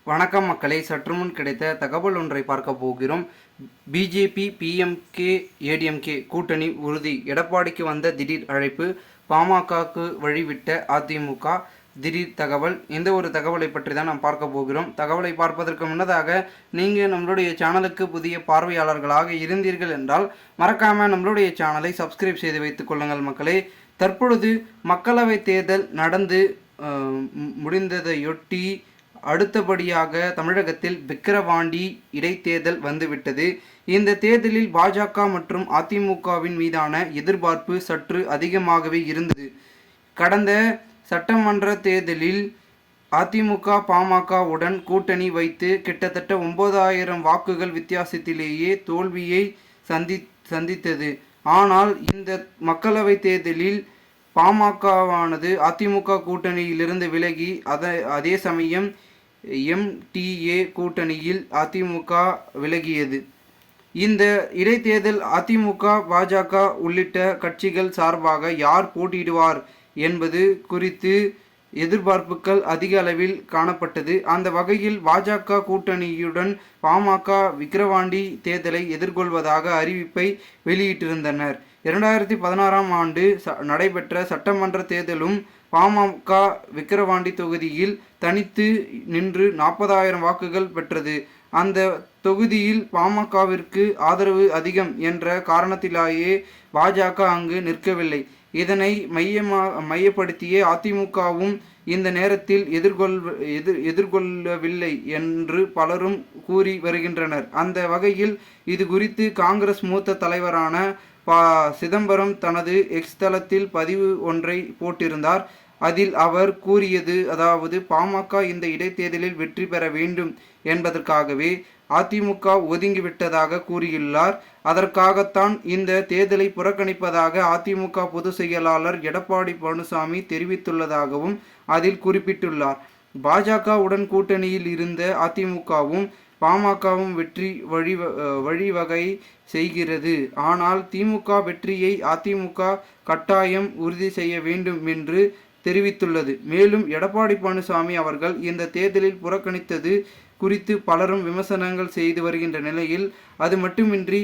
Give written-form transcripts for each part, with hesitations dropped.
வணக்கம் மக்களே, சற்று முன் கிடைத்த தகவல் ஒன்றை பார்க்க போகிறோம். பிஜேபி பிஎம்கே ஏடிஎம்கே கூட்டணி உறுதி. எடப்பாடிக்கு வந்த திடீர் அழைப்பு, பாமகக்கு வழிவிட்ட அதிமுக. திடீர் தகவல். இந்த ஒரு தகவலை பற்றி தான் நாம் பார்க்க போகிறோம். தகவலை பார்ப்பதற்கு முன்னதாக நீங்கள் நம்மளுடைய சேனலுக்கு புதிய பார்வையாளர்களாக இருந்தீர்கள் என்றால் மறக்காமல் நம்மளுடைய சேனலை சப்ஸ்கிரைப் செய்து வைத்துக் கொள்ளுங்கள் மக்களே. தற்பொழுது மக்களவை தேர்தல் நடந்து முடிந்ததையொட்டி அடுத்தபடியாக தமிழகத்தில் விக்கிரவாண்டி இடைத்தேர்தல் வந்துவிட்டது. இந்த தேர்தலில் பாஜக மற்றும் அதிமுகவின் மீதான எதிர்பார்ப்பு சற்று அதிகமாகவே இருந்தது. கடந்த சட்டமன்ற தேர்தலில் அதிமுக பாமகவுடன் கூட்டணி வைத்து கிட்டத்தட்ட 9,000 வாக்குகள் வித்தியாசத்திலேயே தோல்வியை சந்தித்தது. ஆனால் இந்த மக்களவை தேர்தலில் பாமகவானது அதிமுக கூட்டணியிலிருந்து விலகி அதே சமயம் எம்டிஏ கூட்டணியில் அதிமுக விலகியது. இந்த இடைத்தேர்தல் அதிமுக பாஜக உள்ளிட்ட கட்சிகள் சார்பாக யார் போட்டியிடுவார் என்பது குறித்து எதிர்பார்ப்புகள் அதிக அளவில் காணப்பட்டது. அந்த வகையில் பாஜக கூட்டணியுடன் பாமக விக்கிரவாண்டி தேர்தலை எதிர்கொள்வதாக அறிவிப்பை வெளியிட்டிருந்தனர். 2016ஆம் ஆண்டு நடைபெற்ற சட்டமன்ற தேர்தலும் பாமக விக்கிரவாண்டி தொகுதியில் தனித்து நின்று 40,000 வாக்குகள் பெற்றது. அந்த தொகுதியில் பாமகவிற்கு ஆதரவு அதிகம் என்ற காரணத்திலேயே பாஜக அங்கு நிற்கவில்லை. இதனை மையப்படுத்தியே அதிமுகவும் இந்த நேரத்தில் எதிர்கொள்ளவில்லை என்று பலரும் கூறி வருகின்றனர். அந்த வகையில் இது குறித்து காங்கிரஸ் மூத்த தலைவரான சிதம்பரம் தனது எக்ஸ் தளத்தில் பதிவு ஒன்றை போட்டிருந்தார். அதில் அவர் கூறியது, அதாவது பாமக இந்த இடைத்தேர்தலில் வெற்றி பெற வேண்டும் என்பதற்காகவே அதிமுக ஒதுங்கிவிட்டதாக கூறியுள்ளார். அதற்காகத்தான் இந்த தேர்தலை புறக்கணிப்பதாக அதிமுக பொதுச் செயலாளர் எடப்பாடி பழனிசாமி தெரிவித்துள்ளதாகவும் அதில் குறிப்பிட்டுள்ளார். பாஜகவுடன் கூட்டணியில் இருந்த அதிமுகவும் பாமகவும் வெற்றி வழிவகை செய்கிறது. ஆனால் திமுக வெற்றியை அதிமுக கட்டாயம் உறுதி செய்ய வேண்டும் என்று தெரிவித்துள்ளது. மேலும் எடப்பாடி பழனிசாமி அவர்கள் இந்த தேர்தலில் புறக்கணித்தது குறித்து பலரும் விமர்சனங்கள் செய்து வருகின்ற நிலையில், அது மட்டுமின்றி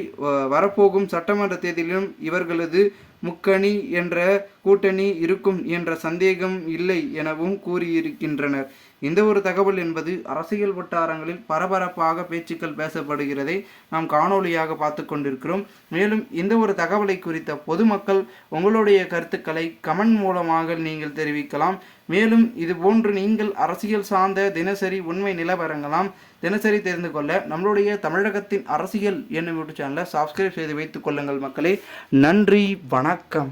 வரப்போகும் சட்டமன்ற தேர்தலிலும் இவர்களது முக்கணி என்ற கூட்டணி இருக்கும் என்ற சந்தேகம் இல்லை எனவும் கூறியிருக்கின்றனர். இந்த ஒரு தகவல் என்பது அரசியல் வட்டாரங்களில் பரபரப்பாக பேச்சுக்கள் பேசப்படுகிறதை நாம் காணொலியாக பார்த்து கொண்டிருக்கிறோம். மேலும் இந்த ஒரு தகவலை குறித்த பொதுமக்கள் உங்களுடைய கருத்துக்களை கமெண்ட் மூலமாக நீங்கள் தெரிவிக்கலாம். மேலும் இதுபோன்று நீங்கள் அரசியல் சார்ந்த தினசரி உண்மை நிலவரங்களாம் தினசரி தெரிந்து கொள்ள நம்மளுடைய தமிழகத்தின் அரசியல் என்னும் யூடியூப் சேனலை சப்ஸ்கிரைப் செய்து வைத்துக் கொள்ளுங்கள் மக்களே. நன்றி, வணக்கம்.